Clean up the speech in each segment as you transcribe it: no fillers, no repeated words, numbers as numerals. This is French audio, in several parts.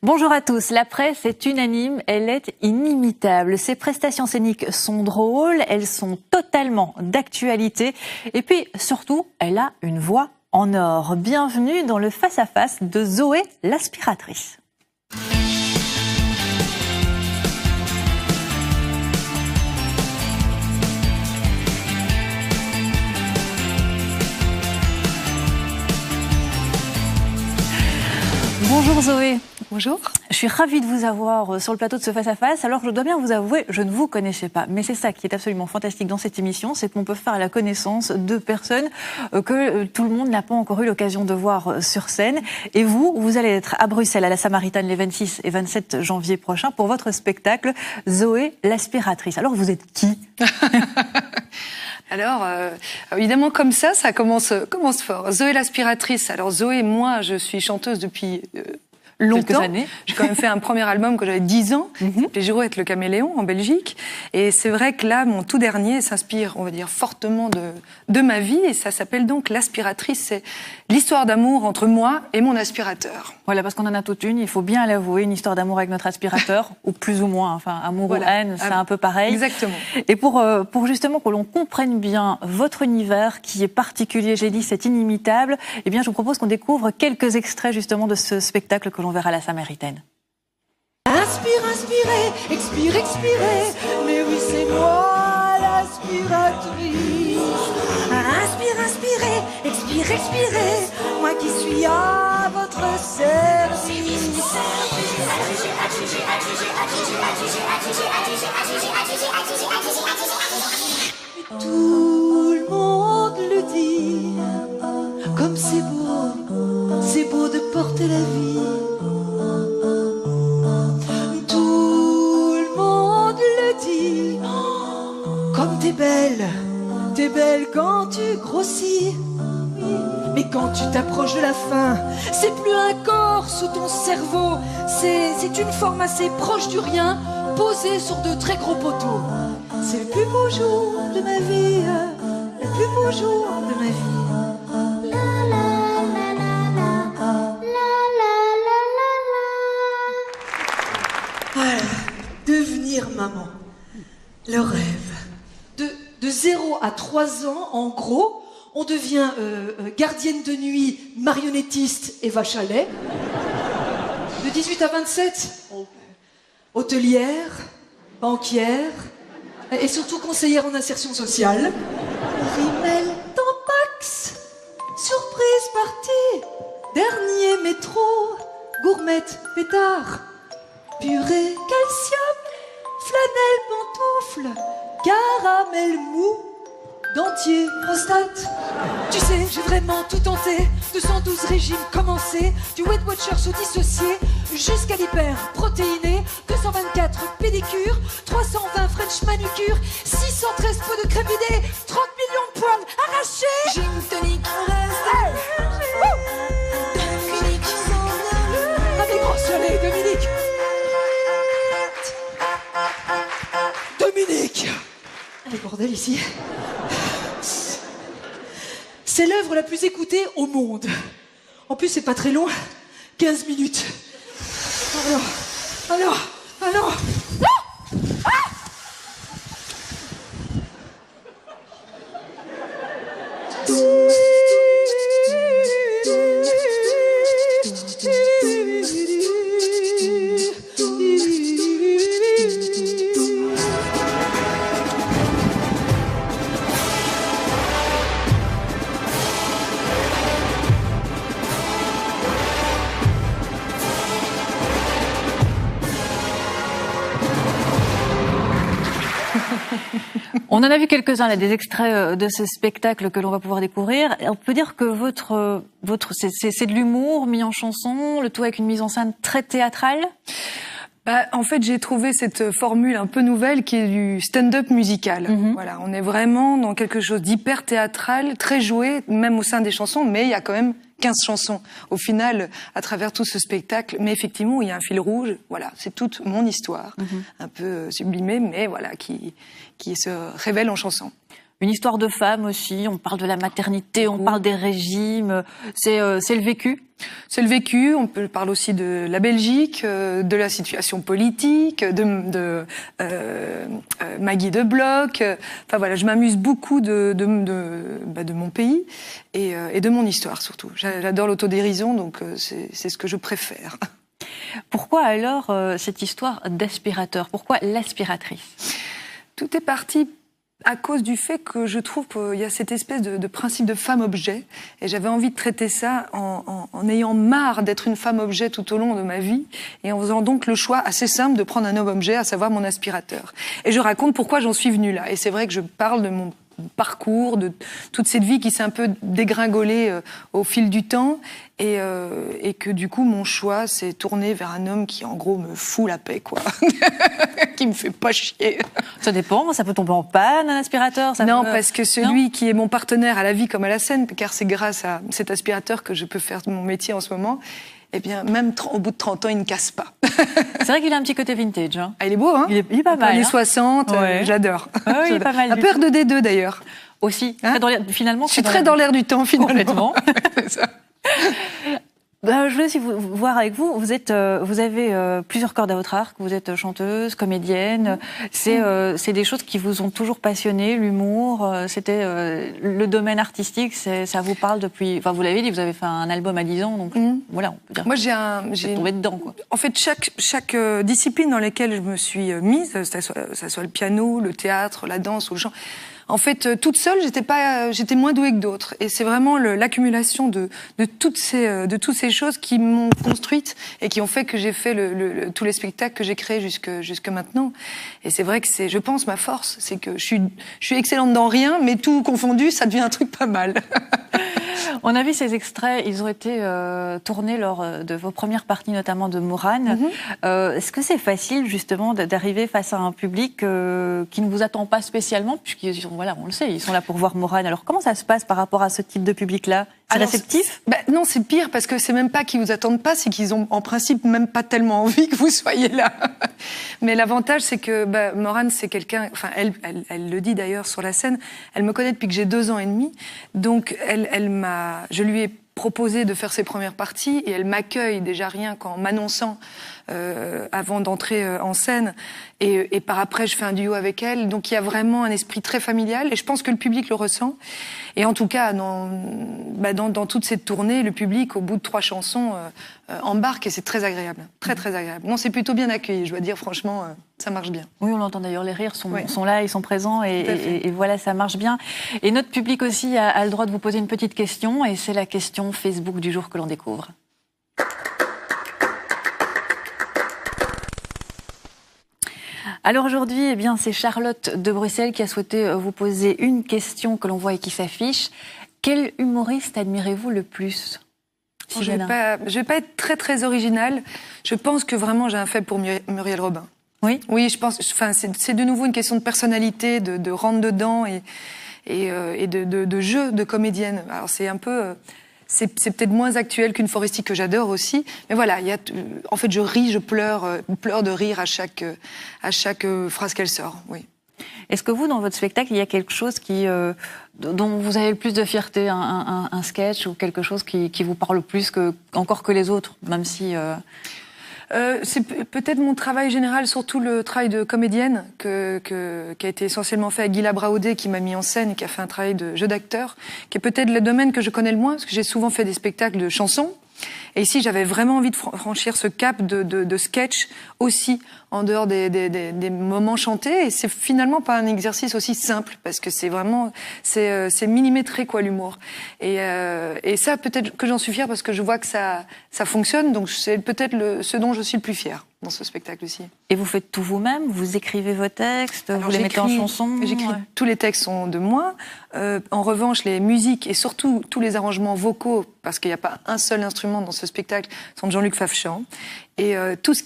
Bonjour à tous, la presse est unanime, elle est inimitable. Ses prestations scéniques sont drôles, elles sont totalement d'actualité et puis surtout, elle a une voix en or. Bienvenue dans le face-à-face de Zoé l'aspiratrice. Bonjour Zoé. Bonjour. Je suis ravie de vous avoir sur le plateau de ce face-à-face. Alors je dois bien vous avouer, je ne vous connaissais pas. Mais c'est ça qui est absolument fantastique dans cette émission, c'est qu'on peut faire la connaissance de personnes que tout le monde n'a pas encore eu l'occasion de voir sur scène. Et vous allez être à Bruxelles, à la Samaritaine, les 26 et 27 janvier prochains pour votre spectacle Zoé l'aspiratrice. Alors vous êtes qui? Alors, évidemment, comme ça commence fort. Zoé l'aspiratrice. Alors, Zoé, moi, je suis chanteuse depuis longtemps. Quelques années. J'ai quand même fait un premier album quand j'avais 10 ans, qui s'appelait Girouette le caméléon, en Belgique. Et c'est vrai que là, mon tout dernier s'inspire, on va dire, fortement de ma vie. Et ça s'appelle donc L'aspiratrice. C'est l'histoire d'amour entre moi et mon aspirateur. Voilà, parce qu'on en a toute une, il faut bien l'avouer, une histoire d'amour avec notre aspirateur, ou plus ou moins, enfin, amour voilà. Ou haine, c'est un peu pareil. Exactement. Et pour justement que l'on comprenne bien votre univers, qui est particulier, j'ai dit, c'est inimitable, eh bien, je vous propose qu'on découvre quelques extraits, justement, de ce spectacle que l'on verra à la Samaritaine. Inspire, inspirez, expire, expirez, mais oui, c'est moi l'aspiratrice. Inspire, inspirez, expire, expirez, moi qui suis à votre service. Tout le monde le dit, comme c'est beau de porter la vie. Tout le monde le dit, comme t'es belle quand tu grossis. Mais quand tu t'approches de la fin, c'est plus un corps sous ton cerveau, c'est une forme assez proche du rien, posée sur de très gros poteaux. C'est le plus beau jour de ma vie, le plus beau jour de ma vie. Voilà, devenir maman, le rêve. De 0 à 3 ans, en gros, on devient gardienne de nuit, marionnettiste Eva Chalet. De 18 à 27, hôtelière, banquière et surtout conseillère en insertion sociale. Rimel Tampax, surprise partie, dernier métro, gourmette pétard, purée calcium, flanelle pantoufle, caramel mou, dentier prostate. Tu sais, j'ai vraiment tout tenté, 212 régimes commencés, du Weight Watcher se dissocier jusqu'à l'hyper protéiné, 224 pédicures, 320 French manucure, 613 pots de crème vidée, 30 millions de poils arrachés. Gin tonic, hey. Avec gros soleil, Dominique. Allez, bordel, ici. C'est l'œuvre la plus écoutée au monde. En plus, c'est pas très long. 15 minutes. Alors. On en a vu quelques-uns, là, des extraits de ce spectacle que l'on va pouvoir découvrir. On peut dire que c'est de l'humour mis en chanson, le tout avec une mise en scène très théâtrale. En fait, j'ai trouvé cette formule un peu nouvelle qui est du stand-up musical. Voilà, on est vraiment dans quelque chose d'hyper théâtral, très joué, même au sein des chansons, mais il y a quand même 15 chansons au final à travers tout ce spectacle. Mais effectivement, il y a un fil rouge. Voilà, c'est toute mon histoire, un peu sublimée, mais voilà, qui se révèle en chanson. Une histoire de femme aussi, on parle de la maternité, on parle des régimes, c'est le vécu. C'est le vécu, parle aussi de la Belgique, de la situation politique, de Maggie de Bloch. Enfin voilà, je m'amuse beaucoup de mon pays et de mon histoire surtout. J'adore l'autodérision, donc c'est ce que je préfère. Pourquoi alors cette histoire d'aspirateur? Pourquoi l'aspiratrice? Tout est parti à cause du fait que je trouve qu'il y a cette espèce de principe de femme-objet. Et j'avais envie de traiter ça en ayant marre d'être une femme-objet tout au long de ma vie et en faisant donc le choix assez simple de prendre un homme-objet, à savoir mon aspirateur. Et je raconte pourquoi j'en suis venue là. Et c'est vrai que je parle de mon parcours, de toute cette vie qui s'est un peu dégringolée au fil du temps et que du coup mon choix s'est tourné vers un homme qui en gros me fout la paix quoi, qui me fait pas chier. Ça dépend, ça peut tomber en panne un aspirateur. Non, parce que celui qui est mon partenaire à la vie comme à la scène, car c'est grâce à cet aspirateur que je peux faire mon métier en ce moment, eh bien, même au bout de 30 ans, il ne casse pas. C'est vrai qu'il a un petit côté vintage. Hein. Ah, il est beau, hein? Il est pas mal. Années 60, ouais. J'adore. Ah oui, il est pas mal. Un peu R2D2 d'ailleurs. Aussi. Hein? Finalement, je suis très dans l'air du temps, finalement. C'est ça. Je voulais aussi voir avec vous. Vous avez plusieurs cordes à votre arc. Vous êtes chanteuse, comédienne. C'est des choses qui vous ont toujours passionné, l'humour. C'était le domaine artistique. Ça vous parle depuis. Enfin, vous l'avez dit, vous avez fait un album à 10 ans, donc voilà, on peut dire. Moi, j'ai tombé dedans, quoi. En fait, chaque discipline dans laquelle je me suis mise, ça soit le piano, le théâtre, la danse ou le chant. En fait, toute seule, j'étais moins douée que d'autres. Et c'est vraiment l'accumulation de toutes ces choses qui m'ont construite et qui ont fait que j'ai fait tous les spectacles que j'ai créés jusque maintenant. Et c'est vrai que je pense, ma force, c'est que je suis excellente dans rien, mais tout confondu, ça devient un truc pas mal. On a vu ces extraits, ils ont été tournés lors de vos premières parties, notamment de Mourane. Est-ce que c'est facile, justement, d'arriver face à un public qui ne vous attend pas spécialement, puisqu'ils sont, voilà, on le sait, ils sont là pour voir Mourane. Alors, comment ça se passe par rapport à ce type de public-là? C'est réceptif? Non, c'est pire, parce que c'est même pas qu'ils vous attendent pas, c'est qu'ils ont, en principe, même pas tellement envie que vous soyez là. Mais l'avantage, c'est que Mourane, c'est quelqu'un... Enfin, elle le dit d'ailleurs sur la scène, elle me connaît depuis que j'ai 2 ans et demi, donc je lui ai proposé de faire ses premières parties et elle m'accueille déjà rien qu'en m'annonçant avant d'entrer en scène et par après je fais un duo avec elle, donc il y a vraiment un esprit très familial et je pense que le public le ressent et en tout cas dans toute cette tournée le public au bout de 3 chansons embarque et c'est très agréable, très agréable. Non, c'est plutôt bien accueilli, je dois dire franchement ça marche bien. Oui, on l'entend d'ailleurs, les rires sont là, ils sont présents et voilà, ça marche bien. Et notre public aussi a le droit de vous poser une petite question et c'est la question Facebook du jour que l'on découvre. Alors aujourd'hui, eh bien, c'est Charlotte de Bruxelles qui a souhaité vous poser une question que l'on voit et qui s'affiche. Quel humoriste admirez-vous le plus? Je vais pas être très originale. Je pense que vraiment j'ai un faible pour Muriel Robin. Oui. Oui, je pense. Enfin, c'est de nouveau une question de personnalité, de rentre dedans et de jeu de comédienne. Alors c'est un peu. C'est peut-être moins actuel qu'une Foresti que j'adore aussi, mais voilà, en fait, je ris, je pleure de rire à chaque phrase qu'elle sort. Oui. Est-ce que vous, dans votre spectacle, il y a quelque chose dont vous avez le plus de fierté, un sketch ou quelque chose qui vous parle plus encore que les autres, même si... C'est peut-être mon travail général, surtout le travail de comédienne qui a été essentiellement fait avec Guy Labraoudé, qui m'a mis en scène et qui a fait un travail de jeu d'acteur, qui est peut-être le domaine que je connais le moins, parce que j'ai souvent fait des spectacles de chansons. Et ici, j'avais vraiment envie de franchir ce cap de sketch aussi, en dehors des moments chantés. Et c'est finalement pas un exercice aussi simple, parce que c'est vraiment, c'est millimétré, quoi, l'humour. Et ça, peut-être que j'en suis fière, parce que je vois que ça fonctionne. Donc, c'est peut-être ce dont je suis le plus fière dans ce spectacle aussi. Et vous faites tout vous-même? Vous écrivez vos textes? Alors, vous les mettez en chanson? J'écris. Tous les textes sont de moi. En revanche, les musiques et surtout tous les arrangements vocaux, parce qu'il n'y a pas un seul instrument dans ce spectacle, sont de Jean-Luc Favchan. Et tout ce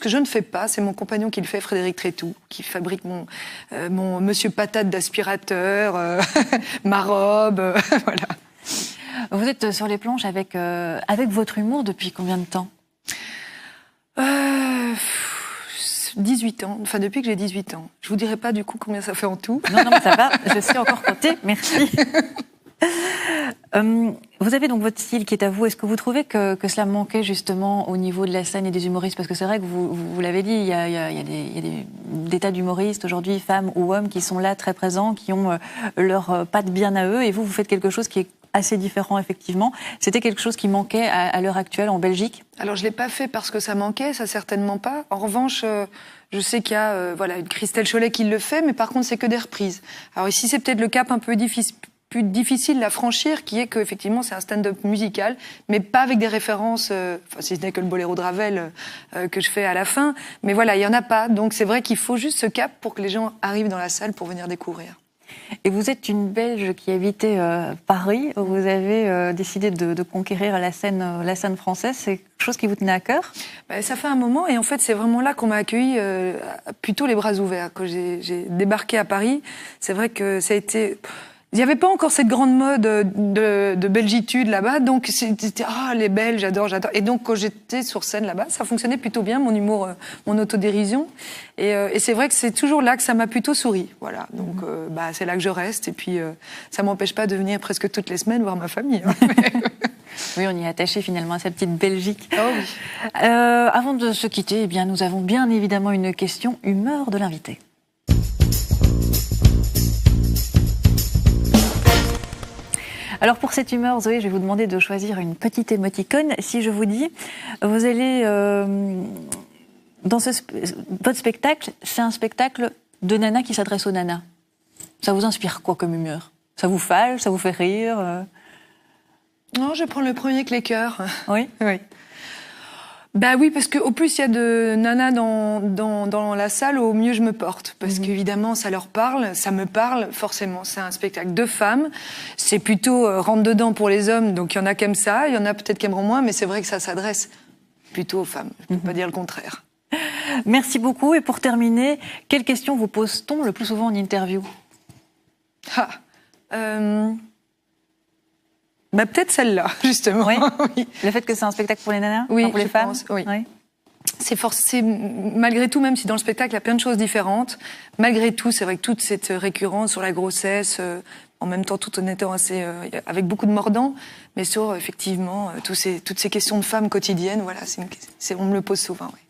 que je ne fais pas, c'est mon compagnon qui le fait, Frédéric Trétou, qui fabrique mon Monsieur Patate d'aspirateur, ma robe, voilà. Vous êtes sur les planches avec votre humour depuis combien de temps? 18 ans, enfin depuis que j'ai 18 ans. Je vous dirai pas du coup combien ça fait en tout. Non, mais ça va, je sais encore compter, merci. Vous avez donc votre style qui est à vous. Est-ce que vous trouvez que cela manquait justement au niveau de la scène et des humoristes? Parce que c'est vrai que vous l'avez dit, il y a des tas d'humoristes aujourd'hui, femmes ou hommes, qui sont là très présents, qui ont leur patte bien à eux. Et vous faites quelque chose qui est assez différent, effectivement. C'était quelque chose qui manquait à l'heure actuelle en Belgique? Alors, je ne l'ai pas fait parce que ça manquait, ça certainement pas. En revanche, je sais qu'il y a une Christelle Cholet qui le fait, mais par contre, c'est que des reprises. Alors ici, c'est peut-être le cap un peu plus difficile à franchir, qui est qu'effectivement, c'est un stand-up musical, mais pas avec des références, si ce n'est que le boléro de Ravel que je fais à la fin. Mais voilà, il n'y en a pas. Donc, c'est vrai qu'il faut juste ce cap pour que les gens arrivent dans la salle pour venir découvrir. Et vous êtes une Belge qui habitait Paris. Vous avez décidé de conquérir la scène française. C'est quelque chose qui vous tenait à cœur? Ça fait un moment, et en fait, c'est vraiment là qu'on m'a accueilli plutôt les bras ouverts. Quand j'ai débarqué à Paris, c'est vrai que ça a été... Il n'y avait pas encore cette grande mode de belgitude là-bas, donc c'était les Belges, j'adore. Et donc quand j'étais sur scène là-bas, ça fonctionnait plutôt bien, mon humour, mon autodérision. Et c'est vrai que c'est toujours là que ça m'a plutôt souri. Voilà, donc c'est là que je reste. Et puis ça m'empêche pas de venir presque toutes les semaines voir ma famille. Hein. Oui, on y est attaché finalement à cette petite Belgique. Oh oui. Avant de se quitter, eh bien, nous avons bien évidemment une question humeur de l'invité. Alors pour cette humeur, Zoé, je vais vous demander de choisir une petite émoticône. Si je vous dis, vous allez dans votre spectacle, c'est un spectacle de nana qui s'adresse aux nanas. Ça vous inspire quoi comme humeur? Ça vous fâche? Ça vous fait rire? Non, je prends le premier que les cœurs. Oui. Oui. Oui, parce qu'au plus il y a de nanas dans la salle, au mieux je me porte. Parce qu'évidemment, ça leur parle, ça me parle, forcément. C'est un spectacle de femmes. C'est plutôt rentre-dedans pour les hommes, donc il y en a qui aiment ça, il y en a peut-être qui aimeront moins, mais c'est vrai que ça s'adresse plutôt aux femmes. Je ne peux pas dire le contraire. Merci beaucoup. Et pour terminer, quelle question vous pose-t-on le plus souvent en interview? Peut-être celle-là, justement. Oui. Oui. Le fait que c'est un spectacle pour les nanas? Oui, pour les femmes? Oui. Oui. C'est malgré tout, même si dans le spectacle il y a plein de choses différentes, malgré tout, c'est vrai que toute cette récurrence sur la grossesse, en même temps tout en étant assez avec beaucoup de mordants, mais sur effectivement toutes ces questions de femmes quotidiennes, voilà, on me le pose souvent. Oui.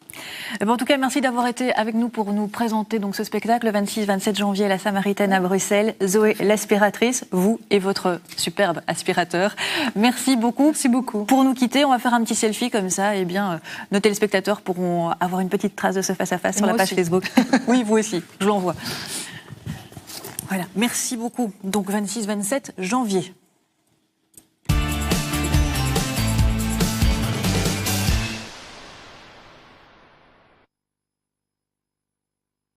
En tout cas, merci d'avoir été avec nous pour nous présenter donc ce spectacle le 26-27 janvier à la Samaritaine à Bruxelles. Zoé l'aspiratrice, vous et votre superbe aspirateur. Merci beaucoup. Merci beaucoup. Pour nous quitter, on va faire un petit selfie comme ça. Eh bien, nos téléspectateurs pourront avoir une petite trace de ce face-à-face sur la page Facebook. Oui, vous aussi. Je l'envoie. Voilà. Merci beaucoup. Donc 26-27 janvier.